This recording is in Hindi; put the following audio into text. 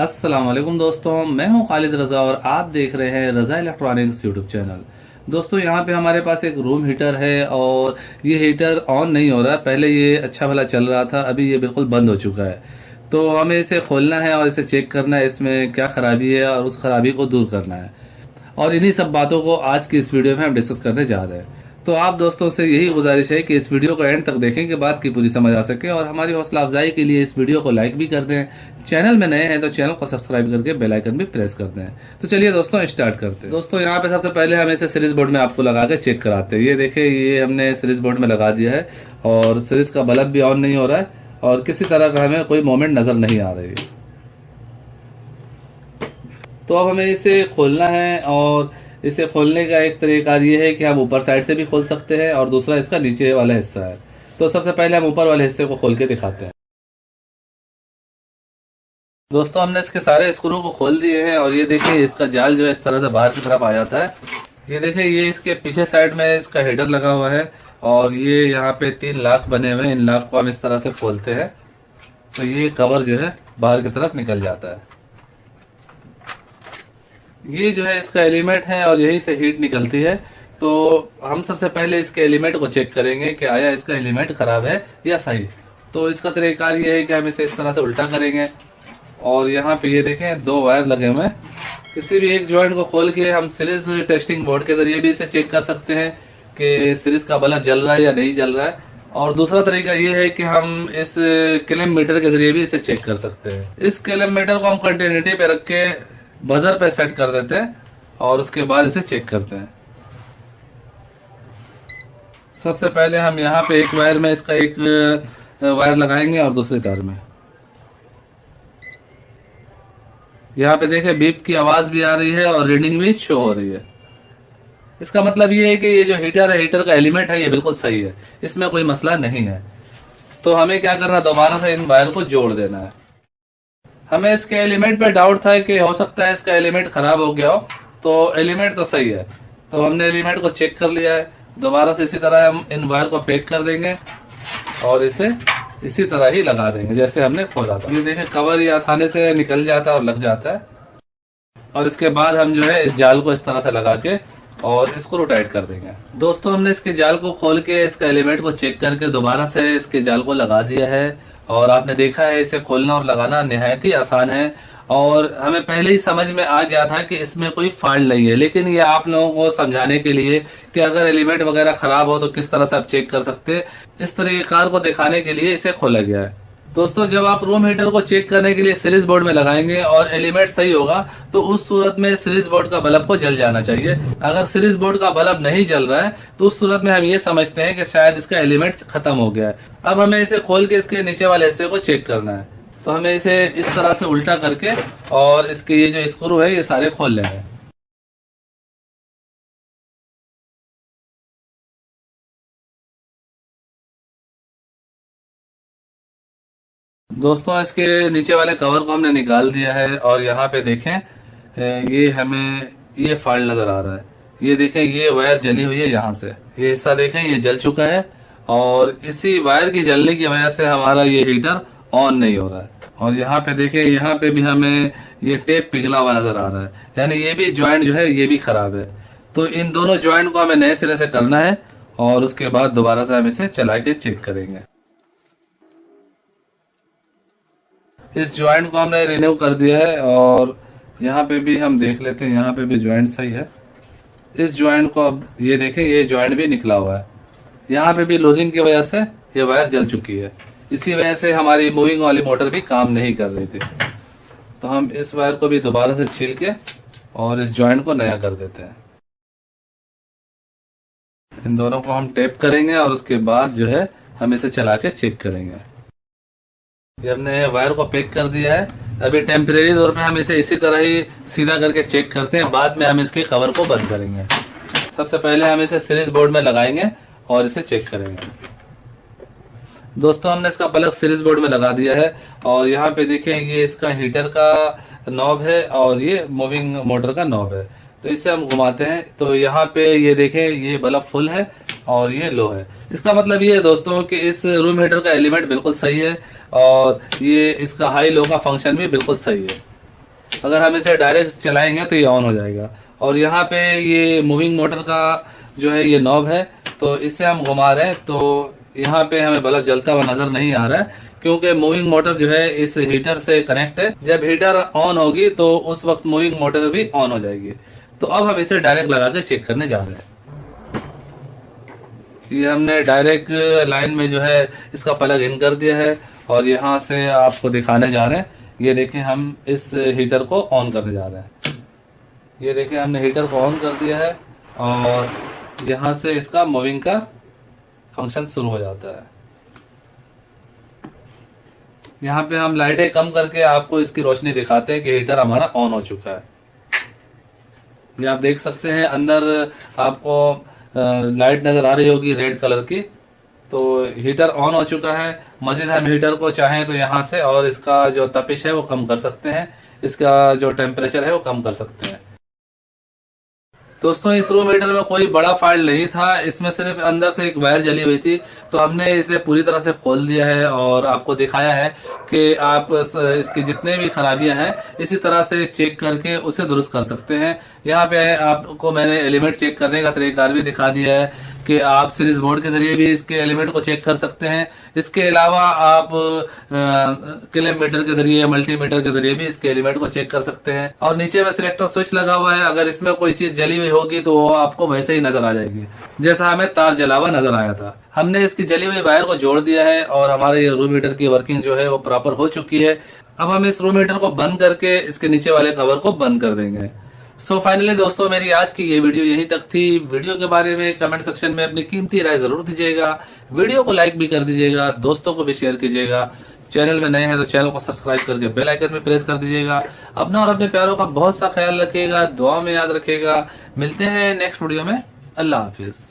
अस्सलाम वालेकुम दोस्तों, मैं हूं खालिद रजा और आप देख रहे हैं रजा इलेक्ट्रॉनिक्स यूट्यूब चैनल। दोस्तों यहाँ पे हमारे पास एक रूम हीटर है और ये हीटर ऑन नहीं हो रहा। पहले ये अच्छा भला चल रहा था, अभी ये बिल्कुल बंद हो चुका है। तो हमें इसे खोलना है और इसे चेक करना है इसमें क्या खराबी है और उस खराबी को दूर करना है। और इन्हीं सब बातों को आज की इस वीडियो में हम डिस्कस करने जा रहे हैं। तो आप दोस्तों से यही गुजारिश है कि इस वीडियो को एंड तक देखें कि बात की पूरी समझ आ सके, और हमारी हौसला अफजाई के लिए इस वीडियो को लाइक भी कर दें। चैनल में नए हैं तो चैनल को सब्सक्राइब करके बेल आइकन भी प्रेस कर दें। तो चलिए दोस्तों स्टार्ट करते हैं। दोस्तों यहाँ पे सबसे पहले हम इसे सीरीज बोर्ड में आपको लगा के चेक कराते हैं। ये देखिए, ये हमने सीरीज बोर्ड में लगा दिया है और सीरीज का बल्ब भी ऑन नहीं हो रहा है और किसी तरह का हमें कोई मोमेंट नजर नहीं आ रही है। तो अब हमें इसे खोलना है और इसे खोलने का एक तरीका ये है कि हम ऊपर साइड से भी खोल सकते हैं और दूसरा इसका नीचे वाला हिस्सा है। तो सबसे पहले हम ऊपर वाले हिस्से को खोल के दिखाते हैं। दोस्तों हमने इसके सारे स्क्रू को खोल दिए हैं और ये देखिए, इसका जाल जो है इस तरह से बाहर की तरफ आ जाता है। ये देखिए, ये इसके पीछे साइड में इसका हेडर लगा हुआ है और ये यहाँ पे 3 लाख बने हुए हैं। इन लाख को हम इस तरह से खोलते हैं तो ये कवर जो है बाहर की तरफ निकल जाता है। ये जो है इसका एलिमेंट है और यही से हीट निकलती है। तो हम सबसे पहले इसके एलिमेंट को चेक करेंगे कि आया इसका एलिमेंट खराब है या सही। तो इसका तरीका ये है कि हम इसे इस तरह से उल्टा करेंगे और यहाँ पे ये देखें 2 वायर लगे हुए हैं। किसी भी एक जॉइंट को खोल के हम सीरीज टेस्टिंग बोर्ड के जरिए भी इसे चेक कर सकते हैं कि सीरीज का बल्ब जल रहा है या नहीं जल रहा है। और दूसरा तरीका ये है कि हम इस किलोम मीटर के जरिए भी इसे चेक कर सकते हैं। इस किलोम मीटर को हम कंटिन्यूटी पे रख के बजर पे सेट कर देते हैं और उसके बाद इसे चेक करते हैं। सबसे पहले हम यहाँ पे एक वायर में इसका एक वायर लगाएंगे और दूसरे तार में। यहाँ पे देखें, बीप की आवाज भी आ रही है और रीडिंग भी शो हो रही है। इसका मतलब ये है कि ये जो हीटर है, हीटर का एलिमेंट है, ये बिल्कुल सही है, इसमें कोई मसला नहीं है। तो हमें क्या करना, दोबारा से इन वायर को जोड़ देना है। हमें इसके एलिमेंट पे डाउट था कि हो सकता है इसका एलिमेंट खराब हो गया हो, तो एलिमेंट तो सही है। तो हमने एलिमेंट को चेक कर लिया है। दोबारा से इसी तरह हम इन वायर को पैक कर देंगे और इसे इसी तरह ही लगा देंगे जैसे हमने खोला था। ये देखें, कवर ये आसानी से निकल जाता है और लग जाता है। और इसके बाद हम जो है इस जाल को इस तरह से लगा के और इसको टाइट कर देंगे। दोस्तों हमने इसके जाल को खोल के इसका एलिमेंट को चेक करके दोबारा से इसके जाल को लगा दिया है और आपने देखा है इसे खोलना और लगाना निहायत ही आसान है। और हमें पहले ही समझ में आ गया था कि इसमें कोई फॉल्ट नहीं है, लेकिन ये आप लोगों को समझाने के लिए कि अगर एलिमेंट वगैरह खराब हो तो किस तरह से आप चेक कर सकते हैं, इस तरीक़ेकार को दिखाने के लिए इसे खोला गया है। दोस्तों जब आप रूम हीटर को चेक करने के लिए सीरीज बोर्ड में लगाएंगे और एलिमेंट सही होगा तो उस सूरत में सीरीज बोर्ड का बल्ब को जल जाना चाहिए। अगर सीरीज बोर्ड का बल्ब नहीं जल रहा है तो उस सूरत में हम ये समझते हैं कि शायद इसका एलिमेंट खत्म हो गया है। अब हमें इसे खोल के इसके नीचे वाले हिस्से को चेक करना है। तो हमें इसे इस तरह से उल्टा करके और इसके ये जो स्क्रू है ये सारे खोल लेंगे। दोस्तों इसके नीचे वाले कवर को हमने निकाल दिया है और यहाँ पे देखें, ये हमें ये फॉल्ट नजर आ रहा है। ये देखें, ये वायर जली हुई है, यहाँ से ये हिस्सा देखें ये जल चुका है और इसी वायर की जलने की वजह से हमारा ये हीटर ऑन नहीं हो रहा है। और यहाँ पे देखें, यहाँ पे भी हमें ये टेप पिघला हुआ नजर आ रहा है, यानी ये भी ज्वाइंट जो है ये भी खराब है। तो इन दोनों ज्वाइंट को हमें नए सिरे से करना है और उसके बाद दोबारा से हम इसे चला के चेक करेंगे। इस ज्वाइंट को हमने रिन्यू कर दिया है और यहाँ पे भी हम देख लेते हैं, यहाँ पे भी ज्वाइंट सही है। इस ज्वाइंट को अब ये देखें, ये ज्वाइंट भी निकला हुआ है। यहाँ पे भी लूजिंग की वजह से ये वायर जल चुकी है। इसी वजह से हमारी मूविंग वाली मोटर भी काम नहीं कर रही थी। तो हम इस वायर को भी दोबारा से छील के और इस ज्वाइंट को नया कर देते हैं। इन दोनों को हम टेप करेंगे और उसके बाद जो है हम इसे चला के चेक करेंगे। ये हमने वायर को पैक कर दिया है। अभी टेम्परेरी तौर पे हम इसे इसी तरह ही सीधा करके चेक करते हैं, बाद में हम इसके कवर को बंद करेंगे। सबसे पहले हम इसे सीरीज बोर्ड में लगाएंगे और इसे चेक करेंगे। दोस्तों हमने इसका प्लग सीरीज बोर्ड में लगा दिया है और यहाँ पे देखें, ये इसका हीटर का नॉब है और ये मूविंग मोटर का नॉब है। तो इसे हम घुमाते हैं तो यहाँ पे ये देखें, ये बल्ब फुल है और ये लो है। इसका मतलब ये है दोस्तों कि इस रूम हीटर का एलिमेंट बिल्कुल सही है और ये इसका हाई लो का फंक्शन भी बिल्कुल सही है। अगर हम इसे डायरेक्ट चलाएंगे तो ये ऑन हो जाएगा। और यहाँ पे ये मूविंग मोटर का जो है ये नॉब है, तो इससे हम घुमा रहे हैं तो यहाँ पे हमें बल्ब जलता हुआ नजर नहीं आ रहा है, क्योंकि मूविंग मोटर जो है इस हीटर से कनेक्ट है। जब हीटर ऑन होगी तो उस वक्त मूविंग मोटर भी ऑन हो जाएगी। तो अब हम इसे डायरेक्ट लगा के चेक करने जा रहे हैं। ये हमने डायरेक्ट लाइन में जो है इसका प्लग इन कर दिया है और यहाँ से आपको दिखाने जा रहे हैं। ये देखें, हम इस हीटर को ऑन करने जा रहे हैं। ये देखें, हमने हीटर को ऑन कर दिया है और यहाँ से इसका मूविंग का फंक्शन शुरू हो जाता है। यहाँ पे हम लाइटें कम करके आपको इसकी रोशनी दिखाते हैं कि हीटर हमारा ऑन हो चुका है। ये आप देख सकते हैं, अंदर आपको लाइट नजर आ रही होगी रेड कलर की। तो हीटर ऑन हो चुका है। मजीद हम हीटर को चाहें तो यहाँ से और इसका जो तपिश है वो कम कर सकते हैं, इसका जो टेम्परेचर है वो कम कर सकते हैं। दोस्तों, इस रूम हीटर में कोई बड़ा फाल्ट नहीं था, इसमें सिर्फ अंदर से एक वायर जली हुई थी। तो हमने इसे पूरी तरह से खोल दिया है और आपको दिखाया है कि आप इसकी जितने भी खराबियां हैं इसी तरह से चेक करके उसे दुरुस्त कर सकते हैं। यहाँ पे आपको मैंने एलिमेंट चेक करने का तरीकाकार भी दिखा दिया है कि आप सीरीज बोर्ड के जरिए भी इसके एलिमेंट को चेक कर सकते हैं। इसके अलावा आप किलोमीटर के जरिए, मल्टीमीटर के जरिए भी इसके एलिमेंट को चेक कर सकते हैं। और नीचे में सिलेक्टर स्विच लगा हुआ है, अगर इसमें कोई चीज जली हुई होगी तो वो आपको वैसे ही नजर आ जाएगी, जैसा हमें तार जला हुआ नजर आया था। हमने इसकी जली हुई वायर को जोड़ दिया है और हमारे ये रूम हीटर की वर्किंग जो है वो प्रॉपर हो चुकी है। अब हम इस रूम हीटर को बंद करके इसके नीचे वाले कवर को बंद कर देंगे। सो फाइनली दोस्तों, मेरी आज की ये वीडियो यहीं तक थी। वीडियो के बारे में कमेंट सेक्शन में अपनी कीमती राय जरूर दीजिएगा। वीडियो को लाइक भी कर दीजिएगा, दोस्तों को भी शेयर कीजिएगा। चैनल में नए हैं तो चैनल को सब्सक्राइब करके बेल आइकन में प्रेस कर दीजिएगा। अपना और अपने प्यारों का बहुत सा ख्याल रखिएगा, दुआ में याद रखिएगा। मिलते हैं नेक्स्ट वीडियो में। अल्लाह हाफिज।